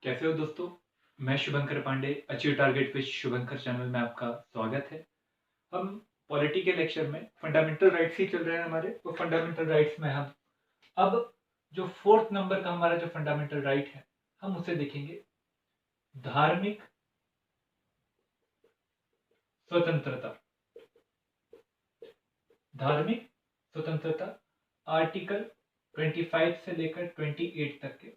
कैसे हो दोस्तों। मैं Shubhankar Pandey, achieve target with Shubhankar channel में आपका स्वागत है। हम पॉलिटी के लेक्चर में फंडामेंटल राइट्स ही चल रहे हैं हमारे। तो फंडामेंटल राइट्स में हम अब जो फोर्थ नंबर का हमारा जो फंडामेंटल राइट है हम उसे देखेंगे। धार्मिक स्वतंत्रता। धार्मिक स्वतंत्रता आर्टिकल 25 से लेकर 28 तक के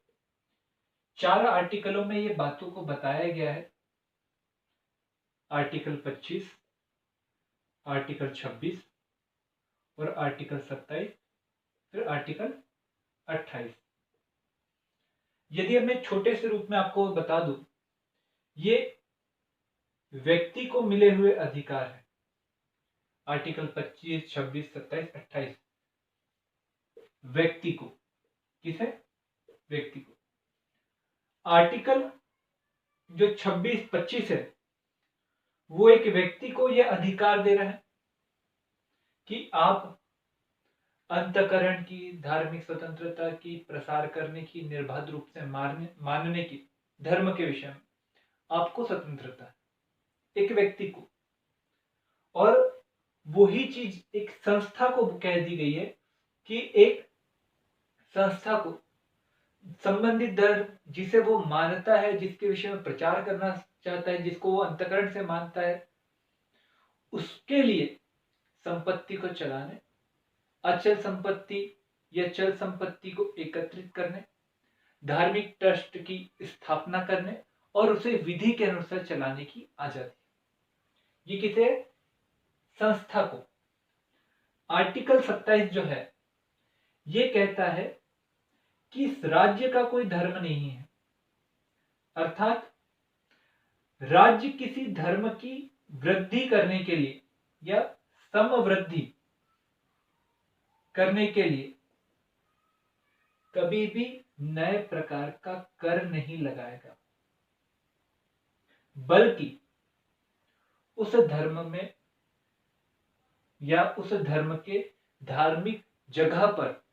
4 आर्टिकलों में ये बातों को बताया गया है। आर्टिकल 25, आर्टिकल 26 और आर्टिकल 27, फिर आर्टिकल 28। यदि अब मैं छोटे से रूप में आपको बता दूं, ये व्यक्ति को मिले हुए अधिकार है। आर्टिकल 25, 26, 27, 28 व्यक्ति को, किसे? व्यक्ति को। आर्टिकल जो 26, 25 है वो एक व्यक्ति को यह अधिकार दे रहा है कि आप अंतःकरण की, धार्मिक स्वतंत्रता की प्रसार करने की, निर्बाध रूप से मानने की, धर्म के विषय में आपको स्वतंत्रता है, एक व्यक्ति को। और वही चीज एक संस्था को कह दी गई है कि एक संस्था को संबंधित धर्म जिसे वो मानता है, जिसके विषय में प्रचार करना चाहता है, जिसको वो अंतःकरण से मानता है, उसके लिए संपत्ति को चलाने, अचल संपत्ति या चल संपत्ति को एकत्रित करने, धार्मिक ट्रस्ट की स्थापना करने और उसे विधि के अनुसार चलाने की आजादी। ये किसे? संस्था को। आर्टिकल 27 जो है ये कहता है कि इस राज्य का कोई धर्म नहीं है, अर्थात राज्य किसी धर्म की वृद्धि करने के लिए या समवृद्धि करने के लिए कभी भी नए प्रकार का कर नहीं लगाएगा, बल्कि उस धर्म में या उस धर्म के धार्मिक जगह पर,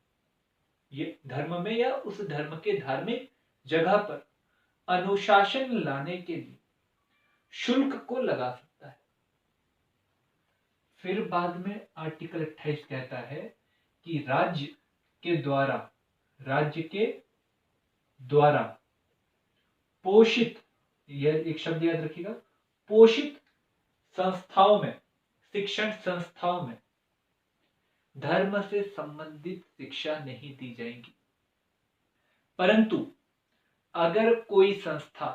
ये धर्म में या उस धर्म के धार्मिक जगह पर अनुशासन लाने के लिए शुल्क को लगा सकता है। फिर बाद में आर्टिकल 28 कहता है कि राज्य के द्वारा पोषित, यह एक शब्द याद रखिएगा, पोषित संस्थाओं में, शिक्षण संस्थाओं में धर्म से संबंधित शिक्षा नहीं दी जाएगी। परंतु अगर कोई संस्था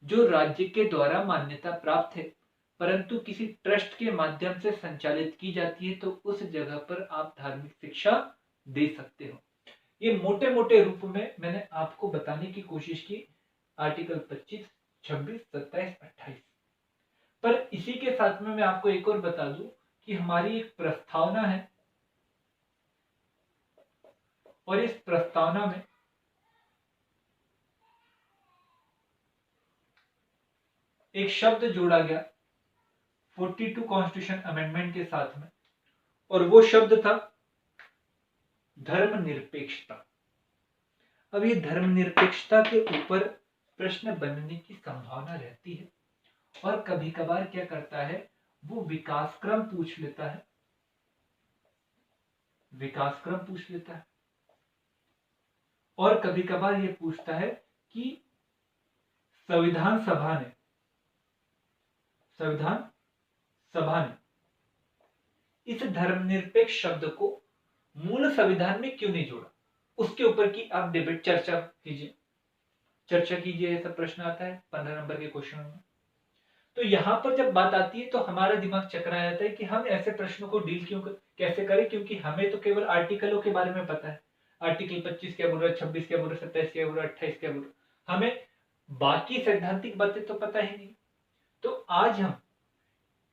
जो राज्य के द्वारा मान्यता प्राप्त है परंतु किसी ट्रस्ट के माध्यम से संचालित की जाती है तो उस जगह पर आप धार्मिक शिक्षा दे सकते हो। ये मोटे मोटे रूप में मैंने आपको बताने की कोशिश की आर्टिकल 25, 26, 27, 28। पर इसी के साथ में मैं आपको एक और बता दूं कि हमारी एक प्रस्तावना है और इस प्रस्तावना में एक शब्द जोड़ा गया 42 कॉन्स्टिट्यूशन अमेंडमेंट के साथ में, और वो शब्द था धर्मनिरपेक्षता। अब ये धर्मनिरपेक्षता के ऊपर प्रश्न बनने की संभावना रहती है और कभी कभार क्या करता है वो विकासक्रम पूछ लेता है, विकासक्रम पूछ लेता है, और कभी कभार ये पूछता है कि संविधान सभा ने इस धर्मनिरपेक्ष शब्द को मूल संविधान में क्यों नहीं जोड़ा, उसके ऊपर की आप डिबेट चर्चा कीजिए। ऐसा प्रश्न आता है 15 नंबर के क्वेश्चन में। तो यहां पर जब बात आती है तो हमारा दिमाग चकरा जाता है कि हम ऐसे प्रश्नों को डील कैसे करें, क्योंकि हमें तो केवल आर्टिकलों के बारे में पता है। आर्टिकल 25 क्या बोल रहा है, 26 क्या बोल रहा है, 27 क्या बोल रहा है, 28 क्या बोल रहा है, हमें बाकी सैद्धांतिक बातें तो पता ही नहीं। तो आज हम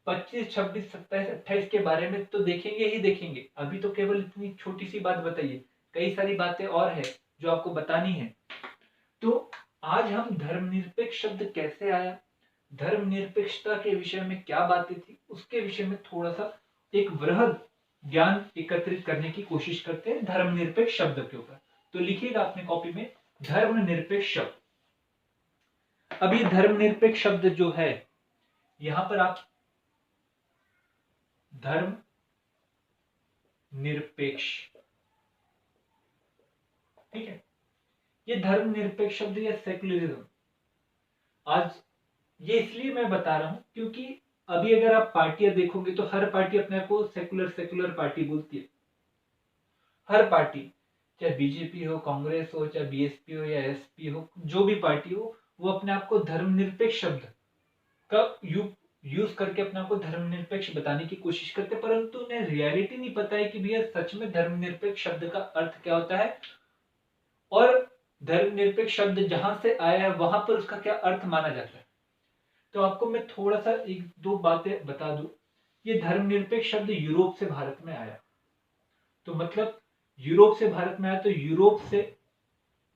25, 26, 27, 28 के बारे में तो देखेंगे ही देखेंगे। अभी तो केवल इतनी छोटी सी बात बताइए, कई सारी बातें और है जो आपको बतानी है। तो आज हम धर्मनिरपेक्ष शब्द कैसे आया, धर्मनिरपेक्षता के विषय में क्या बातें थी, उसके विषय में थोड़ा सा एक वृहद ज्ञान एकत्रित करने की कोशिश करते हैं धर्मनिरपेक्ष शब्द के ऊपर। तो लिखिएगा अपने कॉपी में धर्मनिरपेक्ष शब्द। अब ये धर्मनिरपेक्ष शब्द जो है, यहां पर आप धर्म निरपेक्ष, ठीक है, ये धर्मनिरपेक्ष शब्द या सेकुलरिज्म, आज ये इसलिए मैं बता रहा हूं क्योंकि अभी अगर आप पार्टियां देखोगे तो हर पार्टी अपने आप को सेकुलर सेकुलर पार्टी बोलती है। हर पार्टी, चाहे बीजेपी हो, कांग्रेस हो, चाहे बीएसपी हो या एसपी हो, जो भी पार्टी हो, वो अपने आप को धर्मनिरपेक्ष शब्द का यूज करके अपने आप को धर्मनिरपेक्ष बताने की कोशिश करते, परंतु उन्हें रियलिटी नहीं पता है कि भैया सच में धर्मनिरपेक्ष शब्द का अर्थ क्या होता है और धर्मनिरपेक्ष शब्द जहां से आया है वहां पर उसका क्या अर्थ माना जाता है। तो आपको मैं थोड़ा सा एक दो बातें बता दूं। ये धर्मनिरपेक्ष शब्द यूरोप से भारत में आया, तो मतलब यूरोप से भारत में आया, तो यूरोप से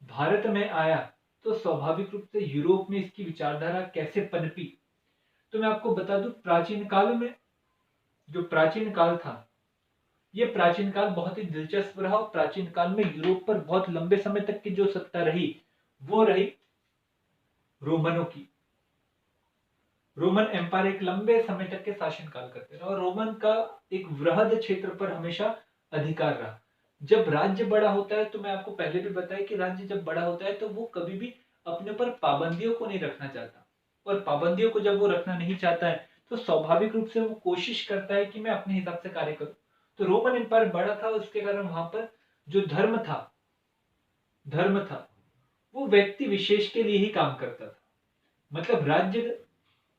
भारत में आया, तो स्वाभाविक रूप से यूरोप में इसकी विचारधारा कैसे पनपी। तो मैं आपको बता दूं, प्राचीन काल में, जो प्राचीन काल था, ये प्राचीन काल बहुत ही दिलचस्प रहा और प्राचीन काल में यूरोप पर बहुत लंबे समय तक की जो सत्ता रही वो रही रोमनों की। रोमन एम्पायर एक लंबे समय तक के शासन काल करते रहे और रोमन का एक वृहद क्षेत्र पर हमेशा अधिकार रहा। जब राज्य बड़ा होता है, तो मैं आपको पहले भी बताया कि राज्य जब बड़ा होता है तो वो कभी भी अपने ऊपर पाबंदियों को नहीं रखना चाहता, और पाबंदियों को जब वो रखना नहीं चाहता है तो स्वाभाविक रूप से वो कोशिश करता है कि मैं अपने हिसाब से कार्य करूं। तो रोमन एम्पायर बड़ा था, उसके कारण वहां पर जो धर्म था वो व्यक्ति विशेष के लिए ही काम करता था। मतलब राज्य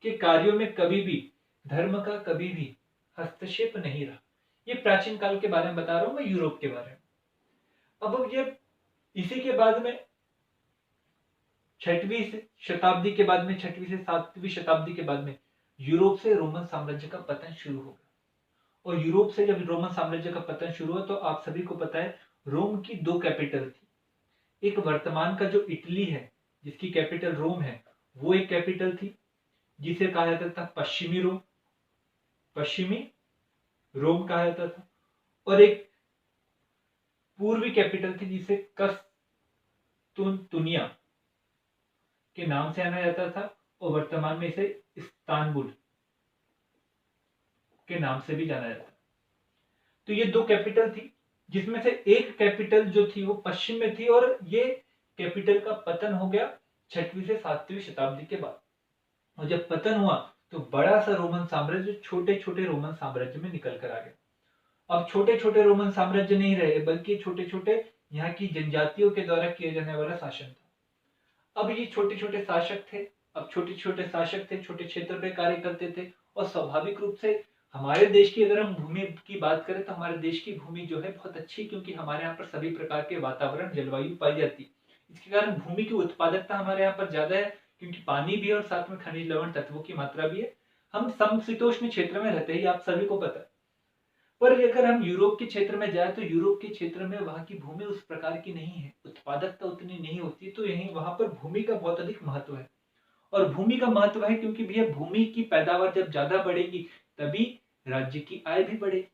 के कार्यों में कभी भी धर्म का कभी भी हस्तक्षेप नहीं रहा। ये प्राचीन काल के बारे में बता रहा हूं मैं, यूरोप के बारे में। अब ये इसी के बाद में छठवीं शताब्दी के बाद में, छठवीं से सातवीं शताब्दी के बाद में यूरोप से रोमन साम्राज्य का पतन शुरू हो गया। और यूरोप से जब रोमन साम्राज्य का पतन शुरू हुआ तो आप सभी को पता है रोम की दो कैपिटल थी। एक वर्तमान का जो इटली है जिसकी कैपिटल रोम है, वो एक कैपिटल थी जिसे कहा जाता था पश्चिमी रोम, पश्चिमी रोम कहा जाता था। और एक पूर्वी कैपिटल थी जिसे कस्तुनतुनिया के नाम से जाना जाता था, और वर्तमान में इसे इस्तांबुल के नाम से भी जाना जाता है। तो ये दो कैपिटल थी, जिसमें से एक कैपिटल जो थी वो पश्चिम में थी, और ये कैपिटल का पतन हो गया छठवीं से सातवीं शताब्दी के बाद। और जब पतन हुआ तो बड़ा सा रोमन साम्राज्य छोटे छोटे रोमन साम्राज्य में निकल कर आ गया। अब छोटे छोटे रोमन साम्राज्य नहीं रहे, बल्कि छोटे छोटे यहाँ की जनजातियों के द्वारा किए जाने वाला शासन था। अब ये छोटे छोटे शासक थे, अब छोटे छोटे शासक थे, छोटे क्षेत्र पे कार्य करते थे। और स्वाभाविक रूप से हमारे देश की अगर हम भूमि की बात करें तो हमारे देश की भूमि जो है बहुत अच्छी, क्योंकि हमारे यहाँ पर सभी प्रकार के वातावरण जलवायु पाई जाती है। इसके कारण भूमि की उत्पादकता हमारे यहाँ पर ज्यादा है, क्योंकि पानी भी है और साथ में खनिज लवण तत्वों की मात्रा भी है। हम समशीतोष्ण क्षेत्र में रहते हैं, आप सभी को पता है। पर अगर हम यूरोप के क्षेत्र में जाए तो यूरोप के क्षेत्र में वहां की भूमि उस प्रकार की नहीं है, उत्पादकता उतनी नहीं होती, तो यही वहां पर भूमि का बहुत अधिक महत्व है। और भूमि का महत्व है क्योंकि भैया भूमि की पैदावार जब ज्यादा बढ़ेगी तभी राज्य की आय भी बढ़ेगी।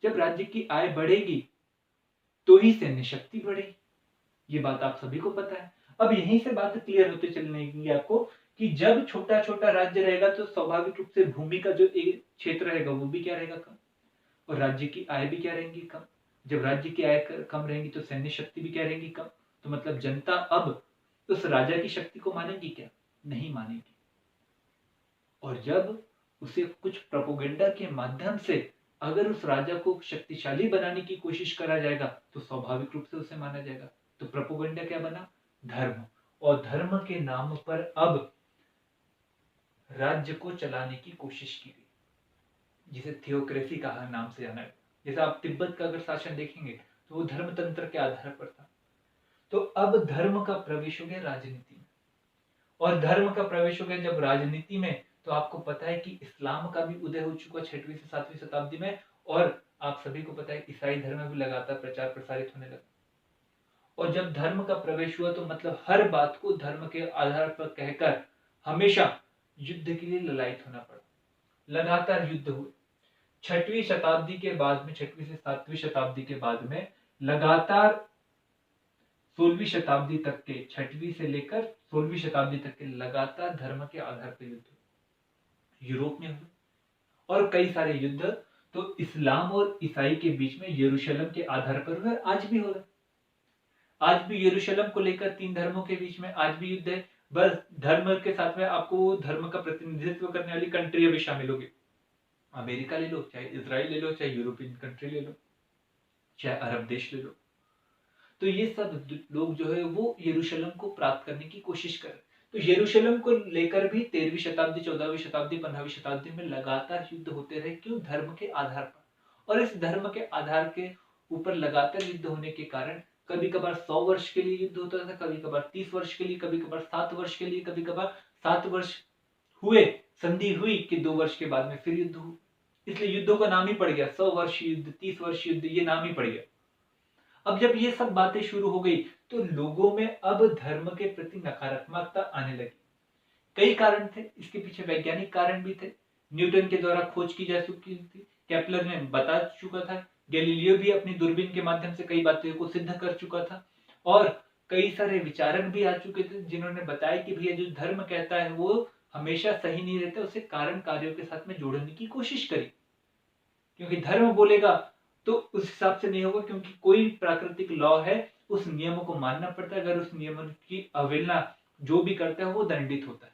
जब राज्य की आय बढ़ेगी तो ही सैन्य शक्ति बढ़ेगी, ये बात आप सभी को पता है। अब यहीं से बात क्लियर होते चलने आपको कि जब छोटा छोटा राज्य रहेगा तो स्वाभाविक रूप से भूमि का जो एक क्षेत्र रहेगा वो भी क्या रहेगा, कम, और राज्य की आय भी क्या रहेंगी, कम। जब राज्य की आय कम रहेंगी तो सैन्य शक्ति भी क्या रहेगी, कम। तो मतलब जनता अब उस राजा की शक्ति को मानेगी क्या, नहीं मानेगी। और जब उसे कुछ प्रोपोगेंडा के माध्यम से अगर उस राजा को शक्तिशाली बनाने की कोशिश करा जाएगा तो स्वाभाविक रूप से उसे माना जाएगा। तो प्रोपोगेंडा क्या बना, धर्म। और धर्म के नाम पर अब राज्य को चलाने की कोशिश की गई, जिसे थियोक्रेसी कहा नाम से जाना है। जैसे आप तिब्बत का अगर शासन देखेंगे तो वो धर्म तंत्र के आधार पर था। तो अब धर्म का प्रवेश हो गया राजनीति में, और धर्म का प्रवेश हो गया जब राजनीति में, तो आपको पता है कि इस्लाम का भी उदय हो चुका छठवीं से सातवीं शताब्दी में। और आप सभी को पता है ईसाई धर्म में भी लगातार प्रचार प्रसारित होने लगा। और जब धर्म का प्रवेश हुआ तो मतलब हर बात को धर्म के आधार पर कहकर हमेशा युद्ध के लिए ललायित होना पड़ा। लगातार युद्ध हुए छठवीं शताब्दी के बाद में, छठवीं से सातवीं शताब्दी के बाद में लगातार 16वीं शताब्दी तक के, 6वीं से लेकर 16वीं शताब्दी तक के लगातार धर्म के आधार पर युद्ध यूरोप में हुए। और कई सारे युद्ध तो इस्लाम और ईसाई के बीच में यरूशलेम के आधार पर हुए, आज भी हो रहा है। आज भी यरूशलेम को लेकर 3 धर्मों के बीच में आज भी युद्ध है। बस धर्म के साथ में आपको धर्म का प्रतिनिधित्व करने वाली कंट्री भी शामिल होगी। अमेरिका ले लो, चाहे इजराइल ले लो, चाहे यूरोपियन कंट्री ले लो, चाहे अरब देश ले लो। तो ये सब लोग जो है वो यरूशलेम को प्राप्त करने की कोशिश कर रहे हैं। तो यरूशलेम को लेकर भी 13वीं शताब्दी, 14वीं शताब्दी, 15वीं शताब्दी में लगातार युद्ध होते रहे। क्यों? धर्म के आधार पर। और इस धर्म के आधार के ऊपर लगातार युद्ध होने के कारण कभी कभार 100 वर्ष के लिए युद्ध होता था, कभी कभार 30 वर्ष के लिए, कभी कभार 7 वर्ष के लिए, कभी कभार 7 वर्ष हुए, संधि हुई कि 2 वर्ष के बाद में फिर युद्ध हुआ। इसलिए युद्धों का नाम ही पड़ गया 100 वर्ष युद्ध, 30 वर्ष युद्ध, ये नाम ही पड़ गया। अब जब ये सब बातें शुरू हो गई तो लोगों में अब धर्म के प्रति नकारात्मकता आने लगी। कई कारण थे, इसके पीछे वैज्ञानिक कारण भी थे। न्यूटन के द्वारा खोज की जा चुकी थी, केपलर ने बता चुका था, गैलीलियो भी अपनी दूरबीन के माध्यम से कई बातों को सिद्ध कर चुका था, और कई सारे विचारक भी आ चुके थे जिन्होंने बताया कि भैया जो धर्म कहता है वो हमेशा सही नहीं रहता, उसे कारण कार्यों के साथ में जोड़ने की कोशिश करी। क्योंकि धर्म बोलेगा तो उस हिसाब से नहीं होगा, क्योंकि कोई प्राकृतिक लॉ है, उस नियमों को मानना पड़ता है। अगर उस नियमों की अवहेलना जो भी करता है वो दंडित होता है।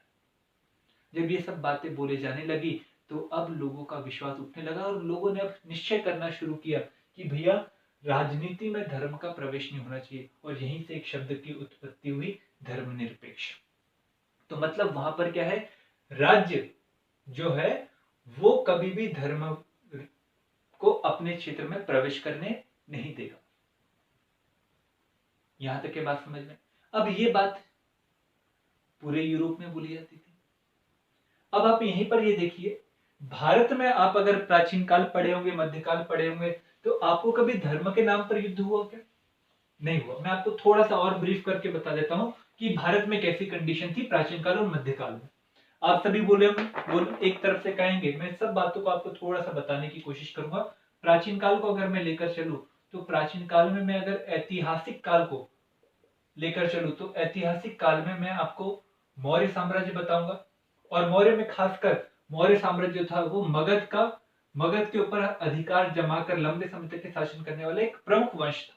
जब ये सब बातें बोले जाने लगी तो अब लोगों का विश्वास उठने लगा और लोगों ने अब निश्चय करना शुरू किया कि भैया राजनीति में धर्म का प्रवेश नहीं होना चाहिए। और यहीं से एक शब्द की उत्पत्ति हुई, धर्मनिरपेक्ष। तो मतलब वहां पर क्या है, राज्य जो है वो कभी भी धर्म को अपने क्षेत्र में प्रवेश करने नहीं देगा। यहां तक के बात समझ में। अब ये बात पूरे यूरोप में बोली जाती थी। अब आप यहीं पर ये देखिए, भारत में आप अगर प्राचीन काल पढ़े होंगे, मध्यकाल पढ़े होंगे, तो आपको कभी धर्म के नाम पर युद्ध हुआ क्या? नहीं हुआ। मैं आपको थोड़ा सा और ब्रीफ करके बता देता हूं कि भारत में कैसी कंडीशन थी प्राचीन काल और मध्यकाल में। आप सभी बोले एक तरफ से कहेंगे, मैं सब बातों को आपको थोड़ा सा बताने की कोशिश करूंगा। प्राचीन काल को अगर मैं लेकर चलूं तो प्राचीन काल में मैं अगर ऐतिहासिक काल को लेकर चलूं तो ऐतिहासिक काल में मैं आपको मौर्य साम्राज्य बताऊंगा। और मौर्य में खासकर मौर्य साम्राज्य था वो मगध के ऊपर अधिकार जमाकर लंबे समय तक के शासन करने वाला एक प्रमुख वंश था।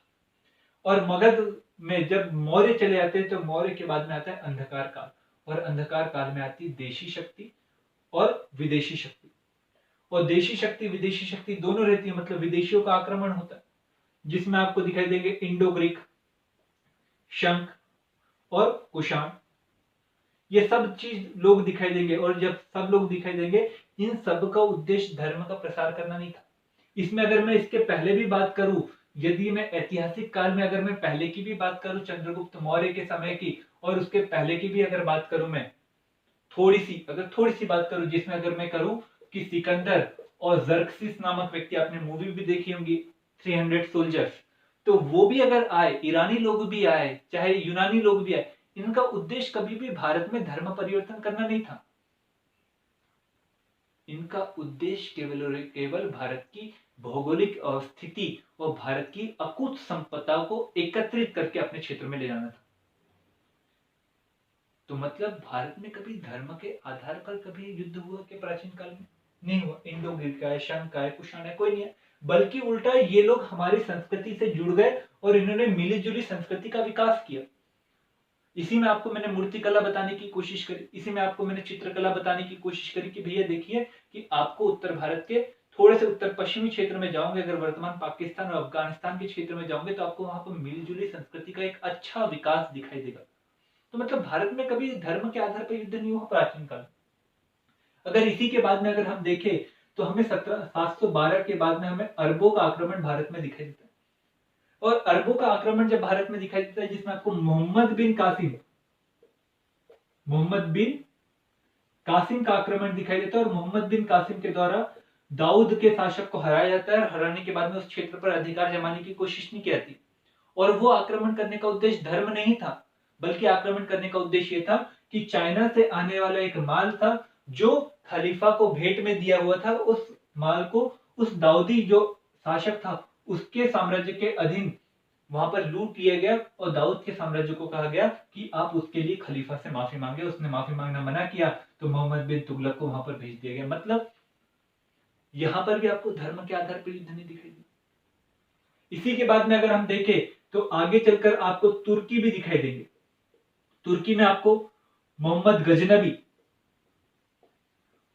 और मगध में जब मौर्य चले जाते हैं तो मौर्य के बाद में आता है अंधकार काल, और अंधकार काल में आती देशी शक्ति और विदेशी शक्ति। और देशी शक्ति विदेशी शक्ति दोनों रहती है, मतलब विदेशियों का आक्रमण होता है, जिसमें आपको दिखाई देंगे इंडो ग्रीक, शंख और कुषाण, ये सब चीज लोग दिखाई देंगे। और जब सब लोग दिखाई देंगे, इन सब का उद्देश्य धर्म का प्रसार करना नहीं था। इसमें अगर मैं इसके पहले भी बात करूं, यदि मैं ऐतिहासिक काल में अगर मैं पहले की भी बात करूं, चंद्रगुप्त मौर्य के समय की, और उसके पहले की भी अगर बात करूं, मैं थोड़ी सी बात करूं, जिसमें अगर मैं करूं कि सिकंदर और जर्कसिस नामक व्यक्ति, आपने मूवी भी देखी होंगी 300 सोल्जर्स, तो वो भी अगर आए, ईरानी लोग भी आए, चाहे यूनानी लोग भी आए, इनका उद्देश्य कभी भी भारत में धर्म परिवर्तन करना नहीं था। इनका उद्देश्य केवल और केवल भारत की भौगोलिक स्थिति और भारत की अकूत संपदा को एकत्रित करके अपने क्षेत्र में ले जाना था। तो मतलब भारत में कभी धर्म के आधार पर कभी युद्ध हुआ कि प्राचीन काल में? नहीं हुआ। इंडो ग्रीक का है, शंख का है, कुषाण है, कोई नहीं है। बल्कि उल्टा ये लोग हमारी संस्कृति से जुड़ गए और इन्होंने मिली जुली संस्कृति का विकास किया। इसी में आपको मैंने मूर्तिकला बताने की कोशिश करी, इसी में आपको मैंने चित्रकला बताने की कोशिश करी कि भैया देखिए कि आपको उत्तर भारत के थोड़े से उत्तर पश्चिमी क्षेत्र में जाओगे, अगर वर्तमान पाकिस्तान और अफगानिस्तान के क्षेत्र में जाओगे, तो आपको वहां पर मिलजुली संस्कृति का एक अच्छा विकास दिखाई देगा। तो मतलब भारत में कभी धर्म के आधार पर युद्ध नहीं हुआ प्राचीन काल। अगर इसी के बाद में अगर हम देखें तो हमें 712 के बाद में हमें अरबों का आक्रमण भारत में दिखाई देता है। और अरबों का आक्रमण जब भारत में दिखाई देता है, जिसमें आपको मोहम्मद बिन कासिम का आक्रमण दिखाई देता है, और मोहम्मद बिन कासिम के द्वारा दाऊद के शासक को हराया जाता है। हराने के बाद में उस क्षेत्र पर अधिकार जमाने की कोशिश नहीं की जाती। और वो आक्रमण करने का उद्देश्य धर्म नहीं था, बल्कि आक्रमण करने का उद्देश्य ये था कि चाइना से आने वाला एक माल था जो खलीफा को भेंट में दिया हुआ था, उस माल को उस दाऊदी जो शासक था उसके साम्राज्य के अधीन वहां पर लूट लिया गया और दाऊद के साम्राज्य को कहा गया कि आप उसके लिए खलीफा से माफी मांगे। उसने माफी मांगना मना किया तो मोहम्मद बिन तुगलक को वहां पर भेज दिया गया। मतलब यहां पर भी आपको धर्म के आधार पर युद्ध नहीं दिखाई दी। इसी के बाद में अगर हम देखें तो आगे चलकर आपको तुर्की भी दिखाई देंगे। तुर्की में आपको मोहम्मद गजनबी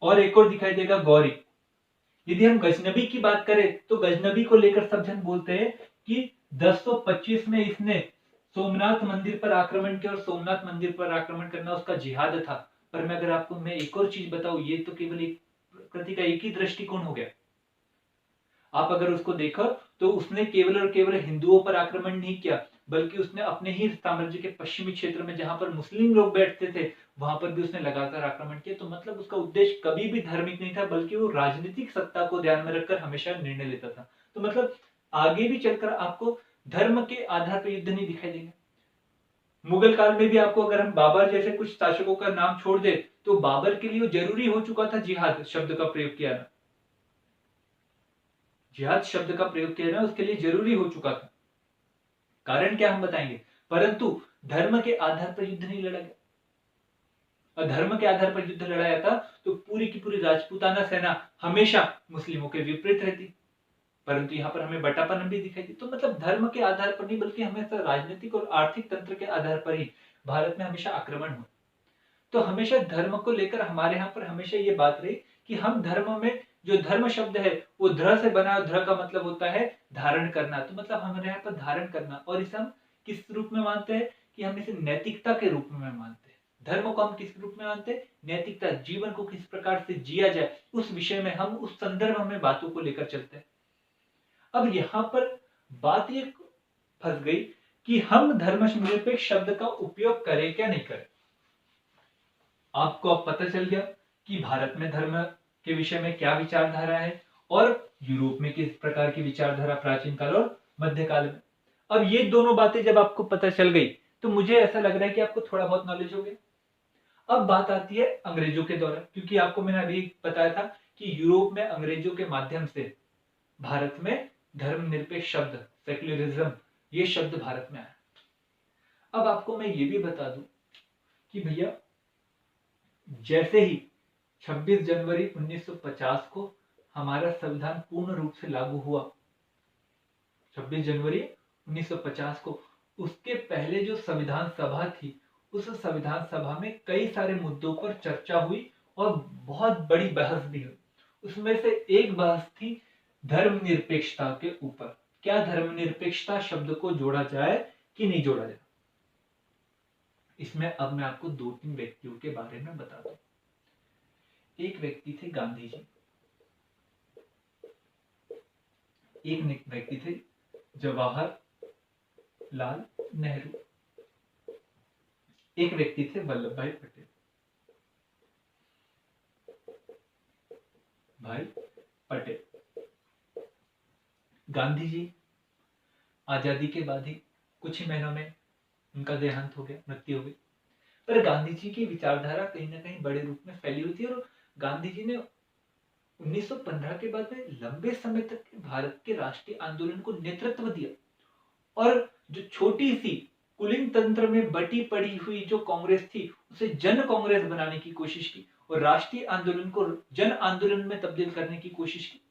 और एक और दिखाई देगा गौरी। यदि हम गजनबी की बात करें तो गजनबी को लेकर सब जन बोलते हैं कि 1025 में इसने सोमनाथ मंदिर पर आक्रमण किया और सोमनाथ मंदिर पर आक्रमण करना उसका जिहाद था। पर मैं अगर आपको मैं एक और चीज बताऊं, ये तो केवल एक प्रति का एक ही दृष्टिकोण हो गया। आप अगर उसको देखो तो उसने केवल और केवल हिंदुओं पर आक्रमण नहीं किया, बल्कि उसने अपने ही साम्राज्य के पश्चिमी क्षेत्र में जहां पर मुस्लिम लोग बैठते थे वहां पर भी उसने लगातार आक्रमण किया। तो मतलब उसका उद्देश्य कभी भी धार्मिक नहीं था, बल्कि वो राजनीतिक सत्ता को ध्यान में रखकर हमेशा निर्णय लेता था। तो मतलब आगे भी चलकर आपको धर्म के आधार पर युद्ध नहीं दिखाई देंगे। मुगल काल में भी आपको अगर हम बाबर जैसे कुछ शासकों का नाम छोड़ दे तो बाबर के लिए जरूरी हो चुका था जिहाद शब्द का प्रयोग किया ना। जिहाद शब्द का प्रयोग किया ना उसके लिए जरूरी हो चुका था। कारण क्या हम बताएंगे, परंतु धर्म के आधार पर युद्ध नहीं लड़ा गया। और धर्म के आधार पर युद्ध लड़ाया था तो पूरी की पूरी राजपूताना सेना हमेशा मुस्लिमों के विपरीत रहती। परंतु यहाँ पर हमें बटापन भी दिखाई दी। तो मतलब धर्म के आधार पर नहीं, बल्कि हमेशा राजनीतिक और आर्थिक तंत्र के आधार पर ही भारत में हमेशा आक्रमण हुआ। तो हमेशा धर्म को लेकर हमारे यहाँ पर हमेशा ये बात रही कि हम धर्म में जो धर्म शब्द है वो ध्र से बना, ध्र का मतलब होता है धारण करना। तो मतलब हमारे यहाँ पर धारण करना, और इसे हम किस रूप में मानते हैं कि हम इसे नैतिकता के रूप में मानते हैं। धर्म को हम किस रूप में मानते हैं, नैतिकता, जीवन को किस प्रकार से जिया जाए उस विषय में हम उस संदर्भ में बातों को लेकर चलते हैं। अब यहाँ पर बात ये फंस गई कि हम धर्मनिरपेक्ष शब्द का उपयोग करें क्या नहीं करें। आपको अब पता चल गया कि भारत में धर्म के विषय में क्या विचारधारा है और यूरोप में किस प्रकार की विचारधारा प्राचीन काल और मध्यकाल में। अब ये दोनों बातें जब आपको पता चल गई तो मुझे ऐसा लग रहा है कि आपको थोड़ा बहुत नॉलेज हो गया। अब बात आती है अंग्रेजों के द्वारा, क्योंकि आपको मैंने अभी बताया था कि यूरोप में अंग्रेजों के माध्यम से भारत में धर्मनिरपेक्ष शब्द, सेक्युलरिज्म, ये शब्द भारत में आया। अब आपको मैं ये भी बता दूं कि भैया जैसे ही 26 जनवरी 1950 को हमारा संविधान पूर्ण रूप से लागू हुआ, 26 जनवरी 1950 को, उसके पहले जो संविधान सभा थी उस संविधान सभा में कई सारे मुद्दों पर चर्चा हुई और बहुत बड़ी बहस भी हुई। उसमें से एक बहस थी धर्मनिरपेक्षता के ऊपर। क्या धर्मनिरपेक्षता शब्द को जोड़ा जाए कि नहीं जोड़ा जाए। इसमें अब मैं आपको 2-3 व्यक्तियों के बारे में बता दूं। एक व्यक्ति थे गांधी जी, एक व्यक्ति थे जवाहरलाल नेहरू, एक व्यक्ति थे वल्लभ भाई पटेल। भाई पटेल, गांधी जी आजादी के बाद ही कुछ ही महीनों में उनका देहांत हो गया, मृत्यु हो गई। पर गांधी जी की विचारधारा कहीं ना कहीं बड़े रूप में फैली हुई थी और गांधी जी ने 1915 के बाद में लंबे समय तक भारत के राष्ट्रीय आंदोलन को नेतृत्व दिया और जो छोटी सी कुलीन तंत्र में बटी पड़ी हुई जो कांग्रेस थी उसे जन कांग्रेस बनाने की कोशिश की और राष्ट्रीय आंदोलन को जन आंदोलन में तब्दील करने की कोशिश की,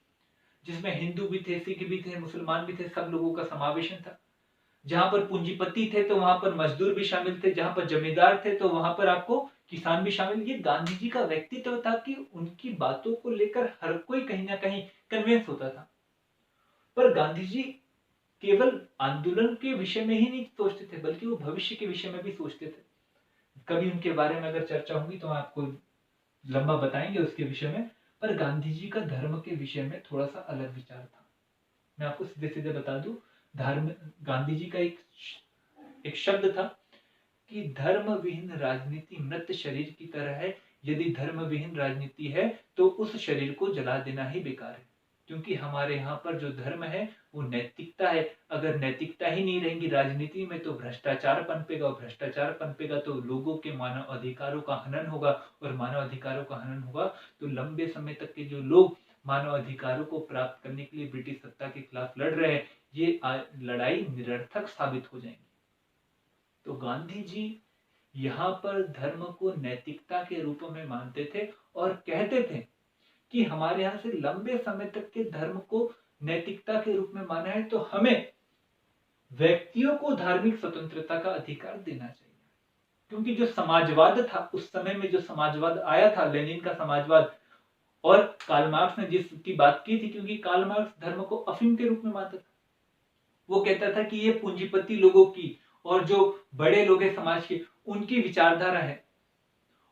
जिसमें हिंदू भी थे, सिख भी थे, मुसलमान भी थे, सब लोगों का समावेशन था। जहां पर पूंजीपति थे तो वहां पर मजदूर भी शामिल थे, जहां पर जमींदार थे तो वहां पर आपको किसान भी शामिल। ये गांधी जी का व्यक्तित्व था कि उनकी बातों को लेकर हर कोई कहीं ना कहीं कन्विंस होता था। पर गांधी जी केवल आंदोलन के विषय में ही नहीं सोचते थे, बल्कि वो भविष्य के विषय में भी सोचते थे। कभी उनके बारे में अगर चर्चा होगी तो आपको लंबा बताएंगे उसके विषय में। पर गांधी जी का धर्म के विषय में थोड़ा सा अलग विचार था। मैं आपको सीधे सीधे बता दूं, धर्म, गांधी जी का एक शब्द था कि धर्म विहीन राजनीति मृत शरीर की तरह है। यदि धर्म विहीन राजनीति है तो उस शरीर को जला देना ही बेकार है। क्योंकि हमारे यहाँ पर जो धर्म है वो नैतिकता है। अगर नैतिकता ही नहीं रहेगी राजनीति में तो भ्रष्टाचार पनपेगा, और भ्रष्टाचार पनपेगा तो लोगों के मानव अधिकारों का हनन होगा, और मानव अधिकारों का हनन होगा तो लंबे समय तक के जो लोग मानव अधिकारों को प्राप्त करने के लिए ब्रिटिश सत्ता के खिलाफ लड़ रहे हैं, ये लड़ाई निरर्थक साबित हो जाएंगी। तो गांधी जी यहाँ पर धर्म को नैतिकता के रूप में मानते थे और कहते थे कि हमारे यहाँ से लंबे समय तक के धर्म को नैतिकता के रूप में माना है, तो हमें व्यक्तियों को धार्मिक स्वतंत्रता का अधिकार देना चाहिए। क्योंकि जो समाजवाद था उस समय में, जो समाजवाद आया था, लेनिन का समाजवाद, और कार्ल मार्क्स ने जिसकी बात की थी, क्योंकि कार्ल मार्क्स धर्म को अफीम के रूप में मानता था। वो कहता था कि ये पूंजीपति लोगों की और जो बड़े लोग हैं समाज के, उनकी विचारधारा है,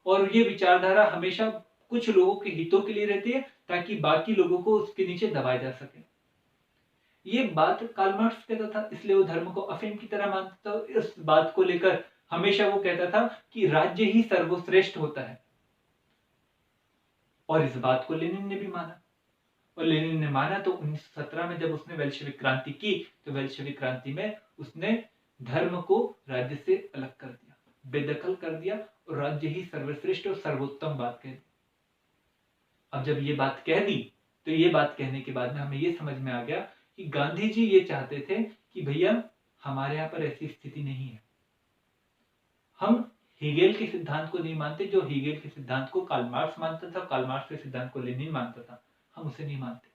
और ये विचारधारा हमेशा कुछ लोगों के हितों के लिए रहती है ताकि बाकी लोगों को उसके नीचे दबाया जा सके। ये बात कार्ल मार्क्स कहता था, इसलिए वो धर्म को अफीम की तरह मानता था। इस बात को लेकर हमेशा वो कहता था कि राज्य ही सर्वश्रेष्ठ होता है, और इस बात को लेनिन ने भी माना। और लेनिन ने माना तो 1917 में जब उसने बेल्शेविक क्रांति की, तो बेल्शेविक क्रांति में उसने धर्म को राज्य से अलग कर दिया, बेदखल कर दिया, और राज्य ही सर्वश्रेष्ठ और सर्वोत्तम बात कह दी। अब जब ये बात कह दी, तो ये बात कहने के बाद में हमें ये समझ में आ गया कि गांधी जी ये चाहते थे कि भैया हमारे यहाँ पर ऐसी स्थिति नहीं है, हम हीगेल के सिद्धांत को नहीं मानते, जो हीगेल के सिद्धांत को कार्ल मार्क्स मानता था, कार्ल मार्क्स के सिद्धांत को लेनिन मानता था, हम उसे नहीं मानते।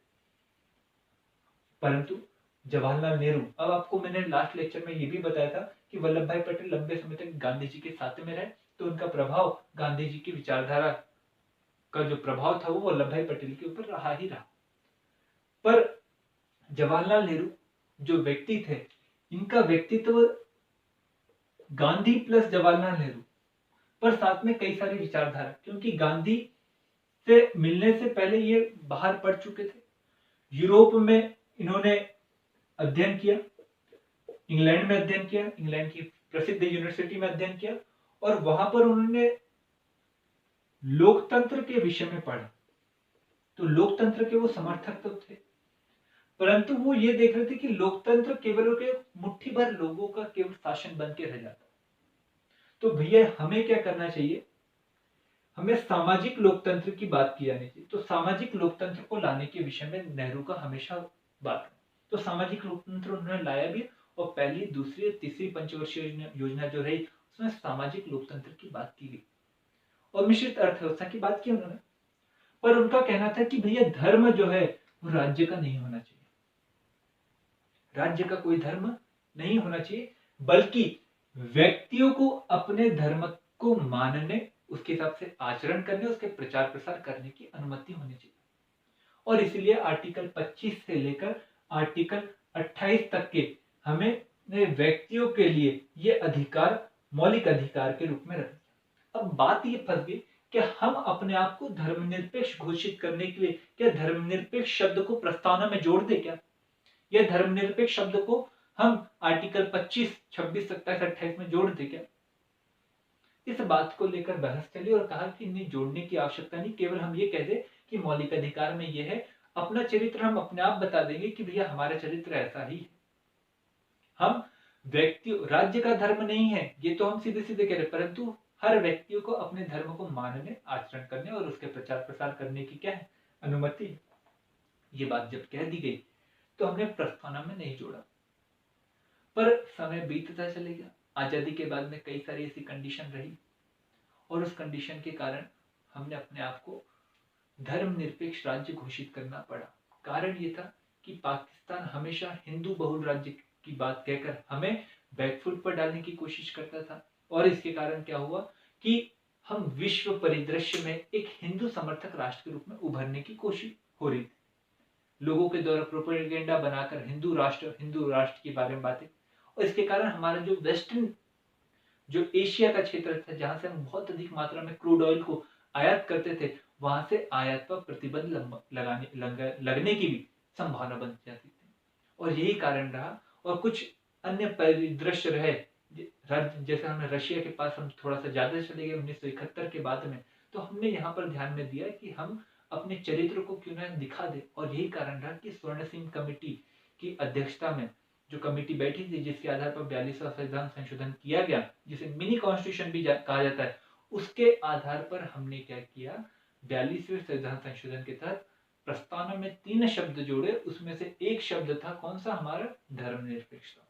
परंतु जवाहरलाल नेहरू, अब आपको मैंने लास्ट लेक्चर में ये भी बताया था कि वल्लभ भाई पटेल लंबे समय तक गांधी जी के साथ में रहे, तो उनका प्रभाव, गांधी जी की विचारधारा का जो प्रभाव था वो वल्लभ भाई पटेल के ऊपर रहा ही रहा। पर जवाहरलाल नेहरू जो व्यक्ति थे, इनका व्यक्तित्व गांधी प्लस जवाहरलाल नेहरू, पर साथ में कई सारी विचारधारा, क्योंकि गांधी से मिलने से पहले ये बाहर पढ़ चुके थे, यूरोप में इन्होंने अध्ययन किया, इंग्लैंड में अध्ययन किया, इंग्लैंड की प्रसिद्ध यूनिवर्सिटी में अध्ययन किया, और वहां पर उन्होंने लोकतंत्र के विषय में पढ़ा। तो लोकतंत्र के वो समर्थक तो थे, परंतु वो ये देख रहे थे कि लोकतंत्र केवल के मुट्ठी भर लोगों का केवल शासन बन के रह जाता। तो भैया हमें क्या करना चाहिए, हमें सामाजिक लोकतंत्र की बात की जानी चाहिए। तो सामाजिक लोकतंत्र को लाने के विषय में नेहरू का हमेशा बात है। तो सामाजिक लोकतंत्र उन्होंने लाया भी, और पहली, दूसरी, तीसरी पंचवर्षीय योजना जो रही उसमें सामाजिक लोकतंत्र की बात की गई, और मिश्रित अर्थव्यवस्था की बात की उन्होंने। पर उनका कहना था कि भैया धर्म जो है वो राज्य का नहीं होना चाहिए, राज्य का कोई धर्म नहीं होना चाहिए, बल्कि व्यक्तियों को अपने धर्म को मानने, उसके हिसाब से आचरण करने, उसके प्रचार प्रसार करने की अनुमति होनी चाहिए। और इसलिए आर्टिकल 25 से लेकर आर्टिकल 28 तक के हमें व्यक्तियों के लिए ये अधिकार मौलिक अधिकार के रूप में रखा। अब बात ये फंस गई कि हम अपने आप को धर्मनिरपेक्ष घोषित करने के लिए क्या धर्मनिरपेक्ष शब्द को प्रस्तावना में जोड़ दे क्या, या धर्मनिरपेक्ष शब्द को हम आर्टिकल 25, 26, 27, 28 में जोड़ दे क्या। इस बात को लेकर बहस चली और कहा कि नहीं, जोड़ने की आवश्यकता नहीं, केवल हम ये कह दे कि मौलिक अधिकार में ये है, अपना चरित्र हम अपने आप बता देंगे कि भैया हमारा चरित्र ऐसा ही है, हम व्यक्ति, राज्य का धर्म नहीं है, ये तो हम सीधे सीधे कह रहे, परंतु हर व्यक्तियों को अपने धर्म को मानने, आचरण करने और उसके प्रचार प्रसार करने की क्या है, अनुमति है। ये बात जब कह दी गई तो हमने प्रस्तावना में नहीं जोड़ा, पर समय बीतता चले गया, आजादी के बाद में कई सारी ऐसी कंडीशन रही, और उस कंडीशन के कारण हमने अपने आप को धर्मनिरपेक्ष राज्य घोषित करना पड़ा। कारण ये था कि पाकिस्तान हमेशा हिंदू बहुल राज्य की बात कहकर हमें बैकफुट पर डालने की कोशिश करता था, और इसके कारण क्या हुआ कि हम विश्व परिदृश्य में एक हिंदू समर्थक राष्ट्र के रूप में उभरने की कोशिश हो रही थी, लोगों के द्वारा प्रोपेगेंडा बनाकर हिंदू राष्ट्र के बारे में बातें, और इसके कारण हमारा जो वेस्टर्न, जो एशिया का क्षेत्र था, जहां से हम बहुत अधिक मात्रा में क्रूड ऑयल को आयात करते थे, वहां से आयात पर प्रतिबंध लगने की भी संभावना बन जाती थी, और यही कारण रहा। और कुछ अन्य परिदृश्य रहे, जैसे हमने रशिया के पास हम थोड़ा सा ज्यादा चले गए 1971 के बाद में, तो हमने यहाँ पर ध्यान में दिया कि हम अपने चरित्र को क्यों ना दिखा दे, और यही कारण रहा कि स्वर्ण सिंह कमेटी की अध्यक्षता में जो कमेटी बैठी थी, जिसके आधार पर 42वां संविधान संशोधन किया गया, जिसे मिनी कॉन्स्टिट्यूशन भी कहा जाता है, उसके आधार पर हमने क्या किया, 42वें संविधान संशोधन के तहत प्रस्तावना में 3 शब्द जोड़े, उसमें से एक शब्द था कौन सा, हमारा धर्मनिरपेक्षता।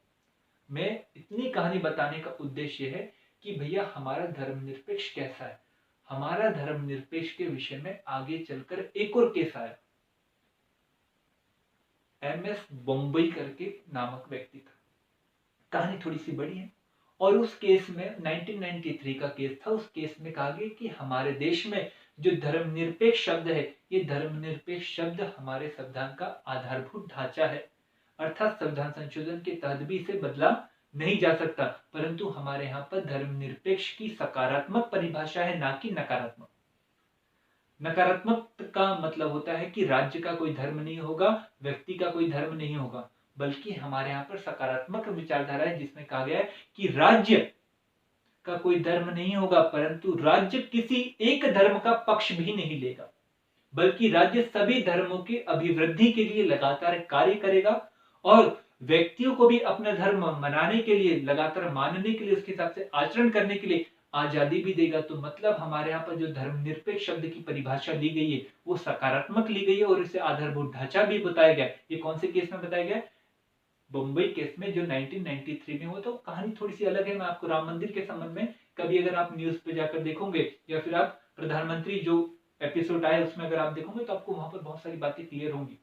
मैं इतनी कहानी बताने का उद्देश्य है कि भैया हमारा धर्मनिरपेक्ष कैसा है। हमारा धर्मनिरपेक्ष के विषय में आगे चलकर एक और केस आया। MS बम्बई करके नामक व्यक्ति था। कहानी थोड़ी सी बड़ी है और उस केस में 1993 का केस था। उस केस में कहा गया कि हमारे देश में जो धर्मनिरपेक्ष शब्द है, ये धर्मनिरपेक्ष शब्द हमारे संविधान का आधारभूत ढांचा है, अर्थात संविधान संशोधन के तहत भी इसे बदला नहीं जा सकता, परंतु हमारे यहाँ पर धर्मनिरपेक्ष की सकारात्मक परिभाषा है, ना कि नकारात्मक। नकारात्मक का मतलब होता है कि राज्य का कोई धर्म नहीं होगा, व्यक्ति का कोई धर्म नहीं होगा, बल्कि हमारे यहाँ पर सकारात्मक विचारधारा है जिसमें कहा गया है कि राज्य का कोई धर्म नहीं होगा, परंतु राज्य किसी एक धर्म का पक्ष भी नहीं लेगा, बल्कि राज्य सभी धर्मों की अभिवृद्धि के लिए लगातार कार्य करेगा और व्यक्तियों को भी अपना धर्म मनाने के लिए, लगातार मानने के लिए, उसके हिसाब से आचरण करने के लिए आजादी भी देगा। तो मतलब हमारे यहाँ पर जो धर्मनिरपेक्ष शब्द की परिभाषा ली गई है वो सकारात्मक ली गई है और इसे आधारभूत ढांचा भी बताया गया। ये कौन से केस में बताया गया, बम्बई केस में जो 1993 में हुआ। तो कहानी थोड़ी सी अलग है। मैं आपको राम मंदिर के संबंध में कभी अगर आप न्यूज पे जाकर देखोगे या फिर आप प्रधानमंत्री जो एपिसोड आए उसमें अगर आप देखोगे तो आपको वहां पर बहुत सारी बातें क्लियर होंगी।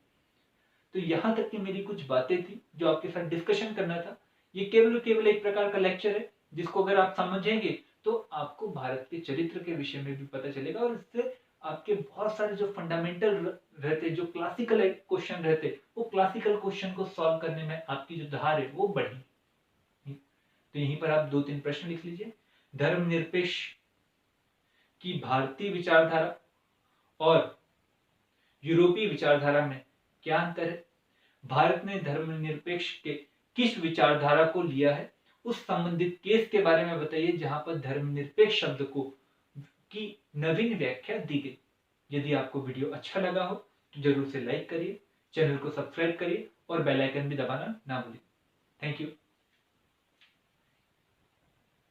तो यहां तक की मेरी कुछ बातें थी जो आपके साथ डिस्कशन करना था। ये केवल एक प्रकार का लेक्चर है जिसको अगर आप समझेंगे तो आपको भारत के चरित्र के विषय में भी पता चलेगा और इससे आपके बहुत सारे जो फंडामेंटल रहते, जो क्लासिकल क्वेश्चन रहते, वो क्लासिकल क्वेश्चन को सॉल्व करने में आपकी जो धार है वो बढ़ी। तो यहीं पर आप 2-3 प्रश्न लिख लीजिए। धर्मनिरपेक्ष की भारतीय विचारधारा और यूरोपीय विचारधारा में क्या अंतर है, भारत ने धर्मनिरपेक्ष के किस विचारधारा को लिया है, उस संबंधित केस के बारे में बताइए जहां पर धर्मनिरपेक्ष शब्द को की नवीन व्याख्या दी गई। यदि आपको वीडियो अच्छा लगा हो तो जरूर से लाइक करिए, चैनल को सब्सक्राइब करिए और बेल आइकन भी दबाना ना भूलिए। Thank you.